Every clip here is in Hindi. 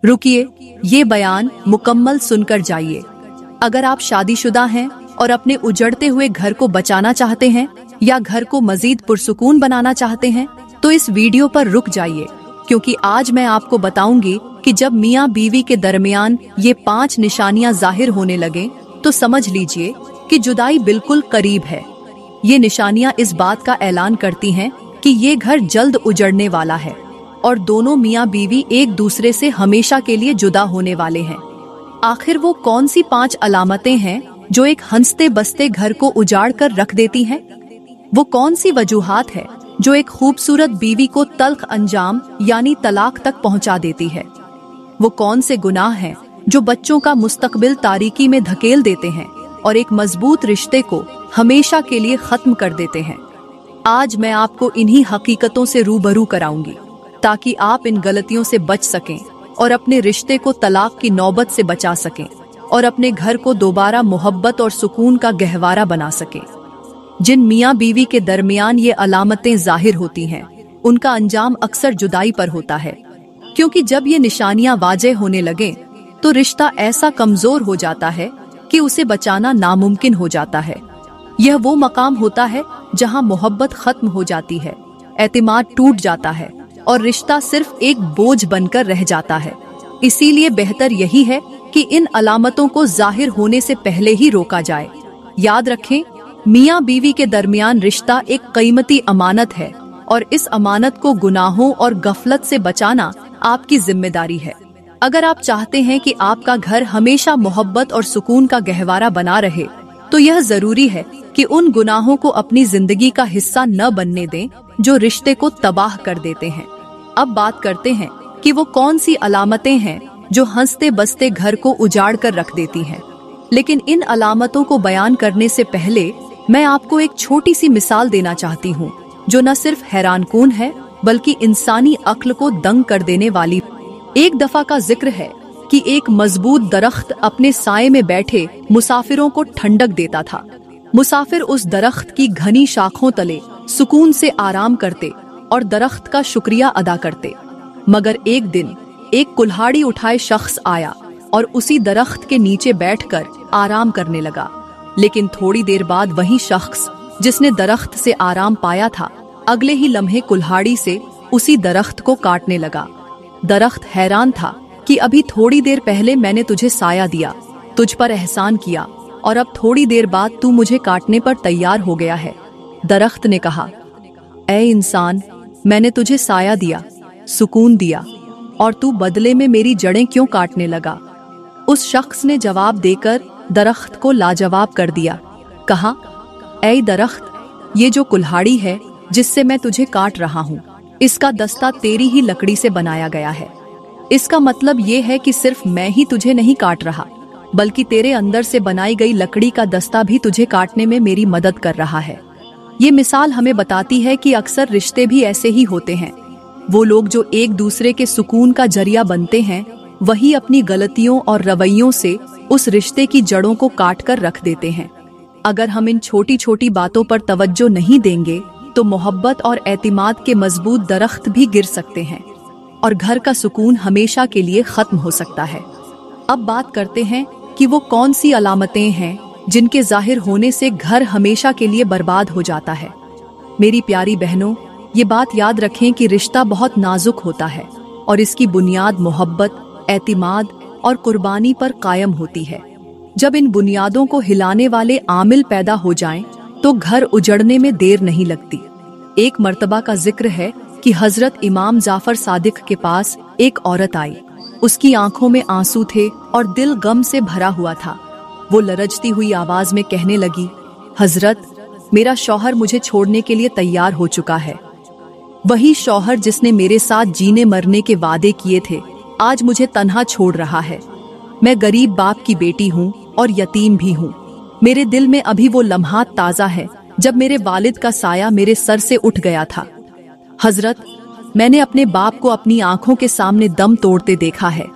रुकिए, ये बयान मुकम्मल सुनकर जाइए। अगर आप शादीशुदा हैं और अपने उजड़ते हुए घर को बचाना चाहते हैं या घर को मजीद पुरसुकून बनाना चाहते हैं तो इस वीडियो पर रुक जाइए, क्योंकि आज मैं आपको बताऊंगी कि जब मियाँ बीवी के दरमियान ये 5 निशानियां जाहिर होने लगे तो समझ लीजिए कि जुदाई बिल्कुल करीब है। ये निशानियां इस बात का ऐलान करती हैं कि ये घर जल्द उजड़ने वाला है और दोनों मियाँ बीवी एक दूसरे से हमेशा के लिए जुदा होने वाले हैं। आखिर वो कौन सी 5 अलामतें हैं जो एक हंसते बसते घर को उजाड़ कर रख देती हैं? वो कौन सी वजूहात है जो एक खूबसूरत बीवी को तल्ख अंजाम यानी तलाक तक पहुंचा देती है? वो कौन से गुनाह हैं जो बच्चों का मुस्तकबिल तारीकी में धकेल देते हैं और एक मजबूत रिश्ते को हमेशा के लिए खत्म कर देते हैं? आज मैं आपको इन्हीं हकीकतों से रूबरू कराऊंगी ताकि आप इन गलतियों से बच सकें और अपने रिश्ते को तलाक की नौबत से बचा सकें और अपने घर को दोबारा मोहब्बत और सुकून का गहवारा बना सकें। जिन मियाँ बीवी के दरमियान ये अलामतें जाहिर होती हैं, उनका अंजाम अक्सर जुदाई पर होता है, क्योंकि जब ये निशानियां वाज़ेह होने लगें तो रिश्ता ऐसा कमजोर हो जाता है कि उसे बचाना नामुमकिन हो जाता है। यह वो मकाम होता है जहां मोहब्बत खत्म हो जाती है, एतमाद टूट जाता है और रिश्ता सिर्फ एक बोझ बनकर रह जाता है। इसीलिए बेहतर यही है कि इन अलामतों को जाहिर होने से पहले ही रोका जाए। याद रखें, मियाँ बीवी के दरमियान रिश्ता एक कीमती अमानत है और इस अमानत को गुनाहों और गफलत से बचाना आपकी जिम्मेदारी है। अगर आप चाहते हैं कि आपका घर हमेशा मोहब्बत और सुकून का गहवारा बना रहे तो यह जरूरी है कि उन गुनाहों को अपनी जिंदगी का हिस्सा न बनने दें जो रिश्ते को तबाह कर देते हैं। अब बात करते हैं कि वो कौन सी अलामतें हैं जो हंसते बसते घर को उजाड़ कर रख देती हैं। लेकिन इन अलामतों को बयान करने से पहले मैं आपको एक छोटी सी मिसाल देना चाहती हूँ जो न सिर्फ हैरानकुन है बल्कि इंसानी अक्ल को दंग कर देने वाली। एक दफा का जिक्र है कि एक मजबूत दरख्त अपने साये में बैठे मुसाफिरों को ठंडक देता था। मुसाफिर उस दरख्त की घनी शाखों तले सुकून से आराम करते और दरख्त का शुक्रिया अदा करते। मगर एक दिन एक कुल्हाड़ी उठाए शख्स आया और उसी दरख्त के नीचे बैठकर आराम करने लगा। लेकिन थोड़ी देर बाद वही शख्स जिसने दरख्त से आराम पाया था, अगले ही लम्हे कुल्हाड़ी से उसी दरख्त को काटने लगा। दरख्त हैरान था कि अभी थोड़ी देर पहले मैंने तुझे साया दिया, तुझ पर एहसान किया और अब थोड़ी देर बाद तू मुझे काटने पर तैयार हो गया है। दरख्त ने कहा, ऐ इंसान, मैंने तुझे साया दिया, सुकून दिया और तू बदले में मेरी जड़ें क्यों काटने लगा? उस शख्स ने जवाब देकर दरख्त को लाजवाब कर दिया। कहा, ऐ दरख्त, ये जो कुल्हाड़ी है जिससे मैं तुझे काट रहा हूँ, इसका दस्ता तेरी ही लकड़ी से बनाया गया है। इसका मतलब ये है कि सिर्फ मैं ही तुझे नहीं काट रहा, बल्कि तेरे अंदर से बनाई गई लकड़ी का दस्ता भी तुझे काटने में मेरी मदद कर रहा है। ये मिसाल हमें बताती है कि अक्सर रिश्ते भी ऐसे ही होते हैं। वो लोग जो एक दूसरे के सुकून का जरिया बनते हैं, वही अपनी गलतियों और रवैयों से उस रिश्ते की जड़ों को काट कर रख देते हैं। अगर हम इन छोटी छोटी बातों पर तवज्जो नहीं देंगे तो मोहब्बत और एतमाद के मजबूत दरख्त भी गिर सकते हैं और घर का सुकून हमेशा के लिए खत्म हो सकता है। अब बात करते हैं कि वो कौन सी अलामतें हैं जिनके जाहिर होने से घर हमेशा के लिए बर्बाद हो जाता है। मेरी प्यारी बहनों, ये बात याद रखें कि रिश्ता बहुत नाजुक होता है और इसकी बुनियाद मोहब्बत, एतमाद और कुर्बानी पर कायम होती है। जब इन बुनियादों को हिलाने वाले आमिल पैदा हो जाएं, तो घर उजड़ने में देर नहीं लगती। एक मर्तबा का जिक्र है कि हजरत इमाम जाफर सादिक के पास एक औरत आई। उसकी आंखों में आंसू थे और दिल गम से भरा हुआ था। वो लरजती हुई आवाज में कहने लगी, हजरत, मेरा शौहर मुझे छोड़ने के लिए तैयार हो चुका है। वही शौहर जिसने मेरे साथ जीने मरने के वादे किए थे, आज मुझे तन्हा छोड़ रहा है। मैं गरीब बाप की बेटी हूँ और यतीम भी हूँ। मेरे दिल में अभी वो लम्हात ताज़ा है जब मेरे वालिद का साया मेरे सर से उठ गया था। हजरत, मैंने अपने बाप को अपनी आंखों के सामने दम तोड़ते देखा है।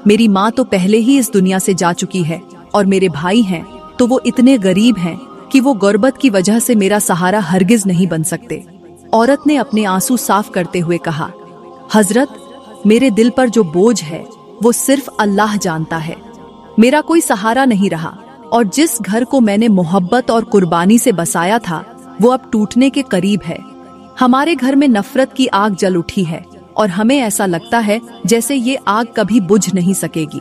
मेरी माँ तो पहले ही इस दुनिया से जा चुकी है और मेरे भाई हैं तो वो इतने गरीब हैं कि वो गुर्बत की वजह से मेरा सहारा हरगिज नहीं बन सकते। औरत ने अपने आंसू साफ करते हुए कहा, हजरत, मेरे दिल पर जो बोझ है वो सिर्फ अल्लाह जानता है। मेरा कोई सहारा नहीं रहा और जिस घर को मैंने मोहब्बत और कुर्बानी से बसाया था वो अब टूटने के करीब है। हमारे घर में नफरत की आग जल उठी है और हमें ऐसा लगता है जैसे ये आग कभी बुझ नहीं सकेगी।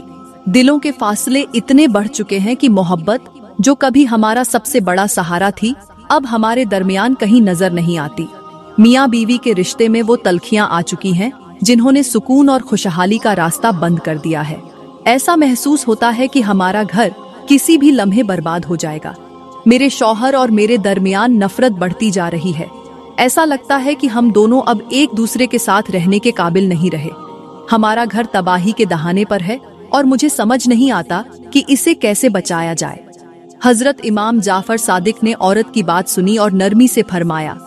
दिलों के फासले इतने बढ़ चुके हैं कि मोहब्बत, जो कभी हमारा सबसे बड़ा सहारा थी, अब हमारे दरमियान कहीं नजर नहीं आती। मियाँ बीवी के रिश्ते में वो तल्खियां आ चुकी हैं जिन्होंने सुकून और खुशहाली का रास्ता बंद कर दिया है। ऐसा महसूस होता है कि हमारा घर किसी भी लम्हे बर्बाद हो जाएगा। मेरे शौहर और मेरे दरमियान नफरत बढ़ती जा रही है। ऐसा लगता है कि हम दोनों अब एक दूसरे के साथ रहने के काबिल नहीं रहे। हमारा घर तबाही के दहाने पर है और मुझे समझ नहीं आता कि इसे कैसे बचाया जाए। हजरत इमाम जाफर सादिक ने औरत की बात सुनी और नरमी से फरमाया,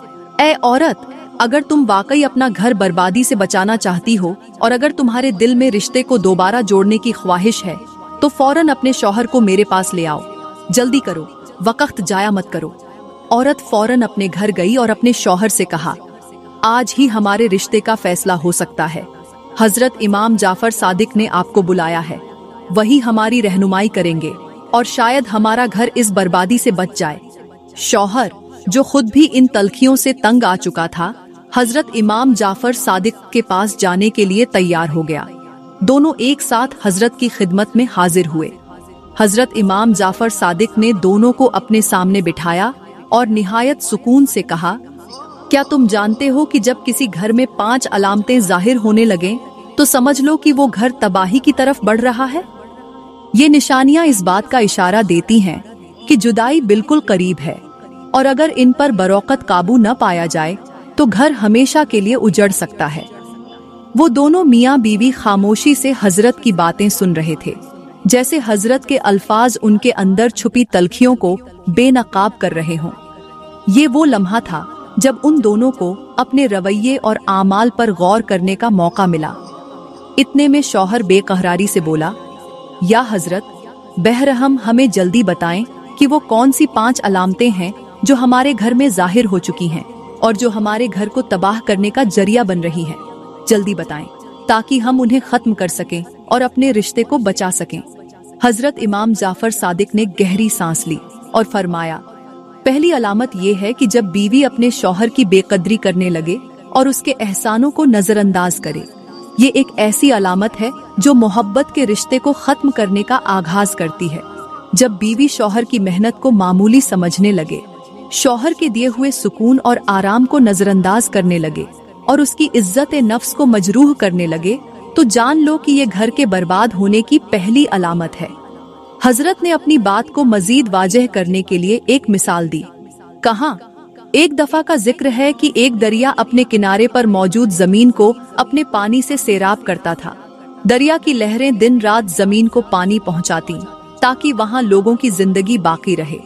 ऐ औरत, अगर तुम वाकई अपना घर बर्बादी से बचाना चाहती हो और अगर तुम्हारे दिल में रिश्ते को दोबारा जोड़ने की ख्वाहिश है तो फौरन अपने शौहर को मेरे पास ले आओ। जल्दी करो, वक्त जाया मत करो। औरत फौरन अपने घर गई और अपने शौहर से कहा, आज ही हमारे रिश्ते का फैसला हो सकता है। हजरत इमाम जाफर सादिक ने आपको बुलाया है, वही हमारी रहनुमाई करेंगे और शायद हमारा घर इस बर्बादी से बच जाए। शौहर, जो खुद भी इन तल्खियों से तंग आ चुका था, हजरत इमाम जाफर सादिक के पास जाने के लिए तैयार हो गया। दोनों एक साथ हजरत की खिदमत में हाजिर हुए। हजरत इमाम जाफर सादिक ने दोनों को अपने सामने बिठाया और निहायत सुकून से कहा, क्या तुम जानते हो कि जब किसी घर में 5 अलामतें जाहिर होने लगें तो समझ लो कि वो घर तबाही की तरफ बढ़ रहा है। ये निशानियां इस बात का इशारा देती हैं कि जुदाई बिल्कुल करीब है और अगर इन पर बरौकत काबू न पाया जाए तो घर हमेशा के लिए उजड़ सकता है। वो दोनों मियाँ बीवी खामोशी से हजरत की बातें सुन रहे थे, जैसे हजरत के अल्फाज उनके अंदर छुपी तल्खियों को बेनकाब कर रहे हों। ये वो लम्हा था जब उन दोनों को अपने रवैये और आमाल पर गौर करने का मौका मिला। इतने में शौहर बेकहरारी से बोला, या हजरत, बहरहम हमें जल्दी बताएं कि वो कौन सी 5 अलामतें हैं जो हमारे घर में जाहिर हो चुकी हैं और जो हमारे घर को तबाह करने का जरिया बन रही हैं। जल्दी बताएं ताकि हम उन्हें खत्म कर सकें और अपने रिश्ते को बचा सकें। हजरत इमाम जाफर सादिक ने गहरी सांस ली और फरमाया, पहली अलामत ये है कि जब बीवी अपने शौहर की बेकदरी करने लगे और उसके एहसानों को नजरअंदाज करे। ये एक ऐसी अलामत है जो मोहब्बत के रिश्ते को खत्म करने का आगाज करती है। जब बीवी शौहर की मेहनत को मामूली समझने लगे, शौहर के दिए हुए सुकून और आराम को नजरअंदाज करने लगे और उसकी इज्जत नफ्स को मजरूह करने लगे, तो जान लो कि ये घर के बर्बाद होने की पहली अलामत है। हजरत ने अपनी बात को मजीद वाजह करने के लिए एक मिसाल दी। कहा, एक दफा का जिक्र है कि एक दरिया अपने किनारे पर मौजूद जमीन को अपने पानी से सैराब करता था। दरिया की लहरें दिन रात जमीन को पानी पहुंचाती ताकि वहां लोगों की जिंदगी बाकी रहे।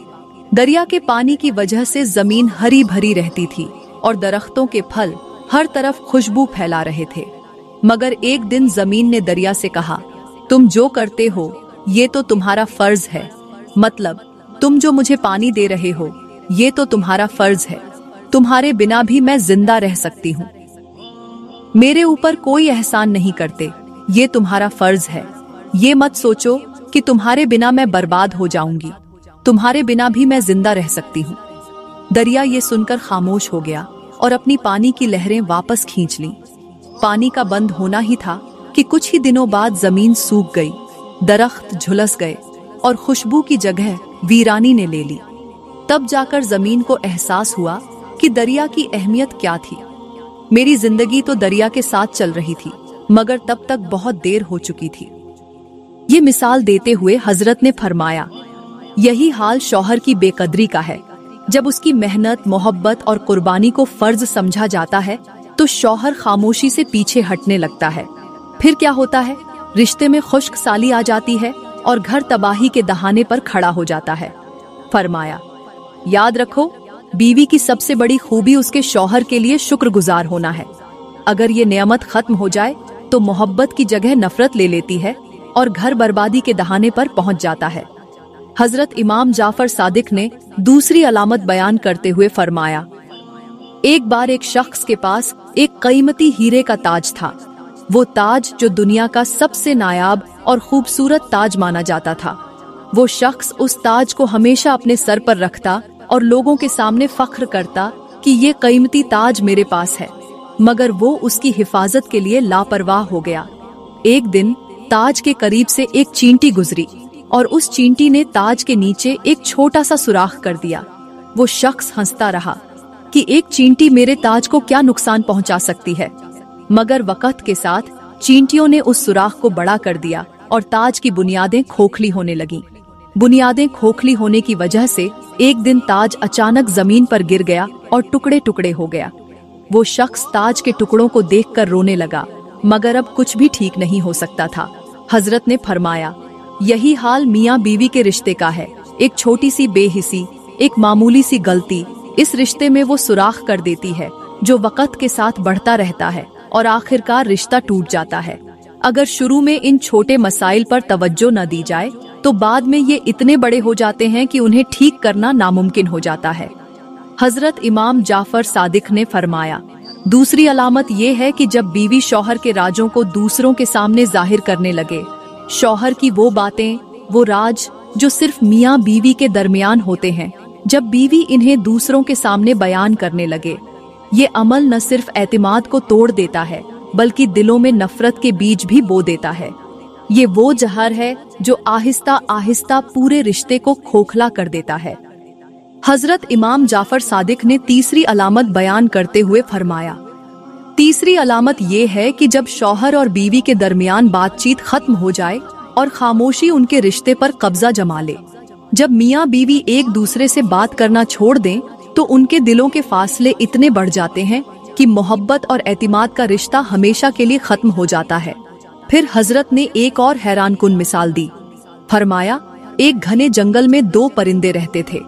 दरिया के पानी की वजह से जमीन हरी भरी रहती थी और दरख्तों के फल हर तरफ खुशबू फैला रहे थे। मगर एक दिन जमीन ने दरिया से कहा, तुम जो करते हो ये तो तुम्हारा फर्ज है, मतलब तुम जो मुझे पानी दे रहे हो ये तो तुम्हारा फर्ज है। तुम्हारे बिना भी मैं जिंदा रह सकती हूँ। मेरे ऊपर कोई एहसान नहीं करते, ये तुम्हारा फर्ज है। ये मत सोचो कि तुम्हारे बिना मैं बर्बाद हो जाऊंगी, तुम्हारे बिना भी मैं जिंदा रह सकती हूँ। दरिया ये सुनकर खामोश हो गया और अपनी पानी की लहरें वापस खींच लीं। पानी का बंद होना ही था कि कुछ ही दिनों बाद जमीन सूख गई, दरख्त झुलस गए और खुशबू की जगह वीरानी ने ले ली। तब जाकर जमीन को एहसास हुआ कि दरिया की अहमियत क्या थी। मेरी जिंदगी तो दरिया के साथ चल रही थी, मगर तब तक बहुत देर हो चुकी थी। ये मिसाल देते हुए हजरत ने फरमाया, यही हाल शौहर की बेकदरी का है। जब उसकी मेहनत, मोहब्बत और कुर्बानी को फर्ज समझा जाता है तो शौहर खामोशी से पीछे हटने लगता है। फिर क्या होता है? रिश्ते में खुश्क साली आ जाती है और घर तबाही के दहाने पर खड़ा हो जाता है। फरमाया, याद रखो, बीवी की सबसे बड़ी खूबी उसके शौहर के लिए शुक्रगुजार होना है। अगर ये नेमत खत्म हो जाए तो मोहब्बत की जगह नफरत ले लेती है और घर बर्बादी के दहाने पर पहुंच जाता है। हजरत इमाम जाफर सादिक ने दूसरी अलामत बयान करते हुए फरमाया, एक बार एक शख्स के पास एक कीमती हीरे का ताज था। वो ताज जो दुनिया का सबसे नायाब और खूबसूरत ताज माना जाता था। वो शख्स उस ताज को हमेशा अपने सर पर रखता और लोगों के सामने फख्र करता कि ये कीमती ताज मेरे पास है, मगर वो उसकी हिफाजत के लिए लापरवाह हो गया। एक दिन ताज के करीब से एक चींटी गुजरी और उस चींटी ने ताज के नीचे एक छोटा सा सुराख कर दिया। वो शख्स हंसता रहा कि एक चींटी मेरे ताज को क्या नुकसान पहुंचा सकती है, मगर वक्त के साथ चींटियों ने उस सुराख को बड़ा कर दिया और ताज की बुनियादें खोखली होने लगीं। बुनियादें खोखली होने की वजह से एक दिन ताज अचानक जमीन पर गिर गया और टुकड़े टुकड़े हो गया। वो शख्स ताज के टुकड़ों को देखकर रोने लगा, मगर अब कुछ भी ठीक नहीं हो सकता था। हजरत ने फरमाया, यही हाल मियाँ बीवी के रिश्ते का है। एक छोटी सी बेहिसी, एक मामूली सी गलती इस रिश्ते में वो सुराख कर देती है जो वक्त के साथ बढ़ता रहता है और आखिरकार रिश्ता टूट जाता है। अगर शुरू में इन छोटे मसाइल पर तवज्जो न दी जाए तो बाद में ये इतने बड़े हो जाते हैं कि उन्हें ठीक करना नामुमकिन हो जाता है। हजरत इमाम जाफर सादिक ने फरमाया, दूसरी अलामत ये है कि जब बीवी शौहर के राजों को दूसरों के सामने जाहिर करने लगे, शौहर की वो बातें, वो राज जो सिर्फ मियाँ बीवी के दरमियान होते हैं, जब बीवी इन्हें दूसरों के सामने बयान करने लगे, ये अमल न सिर्फ एतमाद को तोड़ देता है बल्कि दिलों में नफरत के बीज भी बो देता है। ये वो जहर है जो आहिस्ता आहिस्ता पूरे रिश्ते को खोखला कर देता है। हजरत इमाम जाफर सादिक ने तीसरी अलामत बयान करते हुए फरमाया, तीसरी अलामत ये है कि जब शौहर और बीवी के दरमियान बातचीत खत्म हो जाए और खामोशी उनके रिश्ते पर कब्जा जमा ले। जब मियाँ बीवी एक दूसरे से बात करना छोड़ दें तो उनके दिलों के फासले इतने बढ़ जाते हैं कि मोहब्बत और एतिमाद का रिश्ता हमेशा के लिए खत्म हो जाता है। फिर हजरत ने एक और हैरानकुन मिसाल दी। फरमाया, एक घने जंगल में दो परिंदे रहते थे।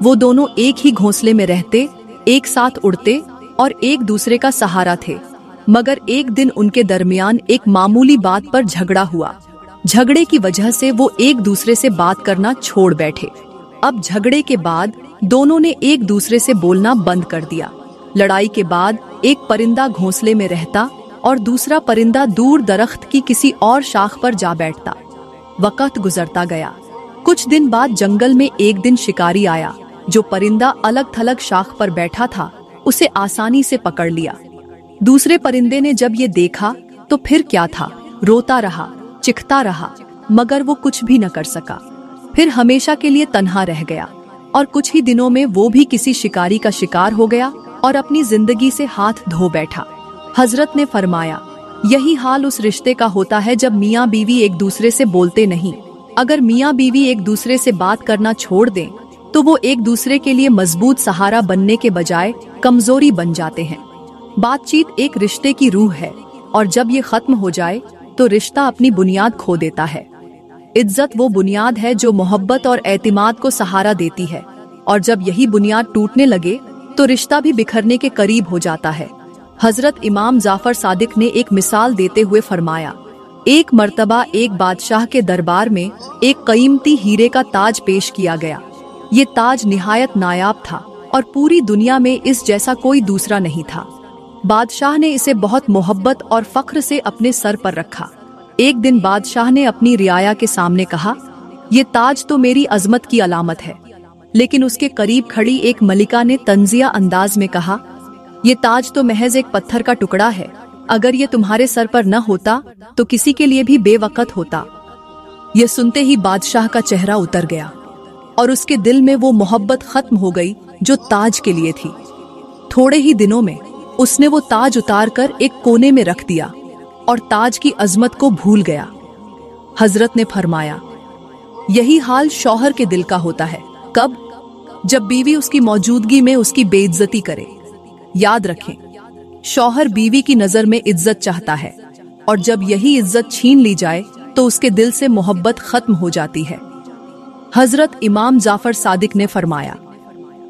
वो दोनों एक ही घोंसले में रहते, एक साथ उड़ते और एक दूसरे का सहारा थे, मगर एक दिन उनके दरमियान एक मामूली बात पर झगड़ा हुआ। झगड़े की वजह से वो एक दूसरे से बात करना छोड़ बैठे। अब झगड़े के बाद दोनों ने एक दूसरे से बोलना बंद कर दिया। लड़ाई के बाद एक परिंदा घोंसले में रहता और दूसरा परिंदा दूर दरख्त की किसी और शाख पर जा बैठता। वक्त गुजरता गया। कुछ दिन बाद जंगल में एक दिन शिकारी आया। जो परिंदा अलग थलग शाख पर बैठा था उसे आसानी से पकड़ लिया। दूसरे परिंदे ने जब ये देखा तो फिर क्या था, रोता रहा, चिखता रहा, मगर वो कुछ भी न कर सका। फिर हमेशा के लिए तन्हा रह गया और कुछ ही दिनों में वो भी किसी शिकारी का शिकार हो गया और अपनी जिंदगी से हाथ धो बैठा। हजरत ने फरमाया, यही हाल उस रिश्ते का होता है जब मियाँ बीवी एक दूसरे से बोलते नहीं। अगर मियाँ बीवी एक दूसरे से बात करना छोड़ दें तो वो एक दूसरे के लिए मजबूत सहारा बनने के बजाय कमजोरी बन जाते हैं। बातचीत एक रिश्ते की रूह है और जब ये खत्म हो जाए तो रिश्ता अपनी बुनियाद खो देता है। इज्जत वो बुनियाद है जो मोहब्बत और एतिमाद को सहारा देती है, और जब यही बुनियाद टूटने लगे तो रिश्ता भी बिखरने के करीब हो जाता है। हजरत इमाम जाफर सादिक ने एक मिसाल देते हुए फरमाया, एक मर्तबा एक बादशाह के दरबार में एक कीमती हीरे का ताज पेश किया गया। ये ताज निहायत नायाब था और पूरी दुनिया में इस जैसा कोई दूसरा नहीं था। बादशाह ने इसे बहुत मोहब्बत और फख्र से अपने सर पर रखा। एक दिन बादशाह ने अपनी रियाया के सामने कहा, ये ताज तो मेरी अजमत की अलामत है। लेकिन उसके करीब खड़ी एक मलिका ने तंजिया अंदाज में कहा, ये ताज तो महज एक पत्थर का टुकड़ा है। अगर ये तुम्हारे सर पर न होता तो किसी के लिए भी बेवकत होता। ये सुनते ही बादशाह का चेहरा उतर गया और उसके दिल में वो मोहब्बत खत्म हो गई जो ताज के लिए थी। थोड़े ही दिनों में उसने वो ताज उतार कर एक कोने में रख दिया और ताज की अजमत को भूल गया। हजरत ने फरमाया, यही हाल शौहर के दिल का होता है। कब? जब बीवी उसकी मौजूदगी में उसकी बेइज्जती करे। याद रखें, शौहर बीवी की नजर में इज्जत चाहता है और जब यही इज्जत छीन ली जाए तो उसके दिल से मोहब्बत खत्म हो जाती है। हजरत इमाम जाफर सादिक ने फरमाया,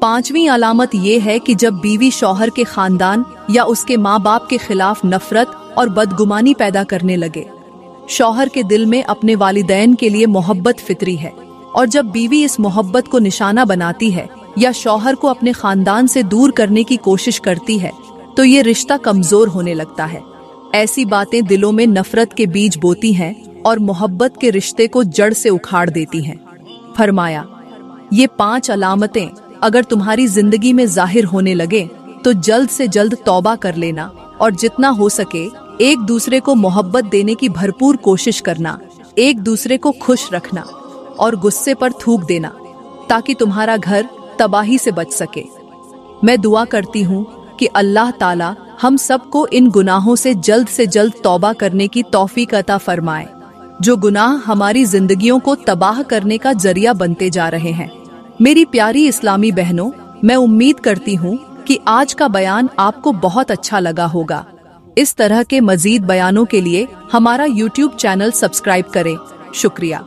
पांचवी अलामत ये है कि जब बीवी शौहर के खानदान या उसके माँ बाप के खिलाफ नफरत और बदगुमानी पैदा करने लगे। शौहर के दिल में अपने वालिदैन के लिए मोहब्बत फितरी है, और जब बीवी इस मोहब्बत को निशाना बनाती है या शौहर को अपने खानदान से दूर करने की कोशिश करती है तो ये रिश्ता कमजोर होने लगता है। ऐसी बातें दिलों में नफरत के बीज बोती हैं और मोहब्बत के रिश्ते को जड़ से उखाड़ देती हैं। फरमाया, ये 5 अलामतें अगर तुम्हारी जिंदगी में जाहिर होने लगे तो जल्द से जल्द तौबा कर लेना और जितना हो सके एक दूसरे को मोहब्बत देने की भरपूर कोशिश करना, एक दूसरे को खुश रखना और गुस्से पर थूक देना ताकि तुम्हारा घर तबाही से बच सके। मैं दुआ करती हूँ कि अल्लाह ताला हम सबको इन गुनाहों से जल्द तौबा करने की तौफीक अता फरमाए, जो गुनाह हमारी जिंदगियों को तबाह करने का जरिया बनते जा रहे हैं। मेरी प्यारी इस्लामी बहनों, मैं उम्मीद करती हूँ कि आज का बयान आपको बहुत अच्छा लगा होगा। इस तरह के मजीद बयानों के लिए हमारा YouTube चैनल सब्सक्राइब करें। शुक्रिया।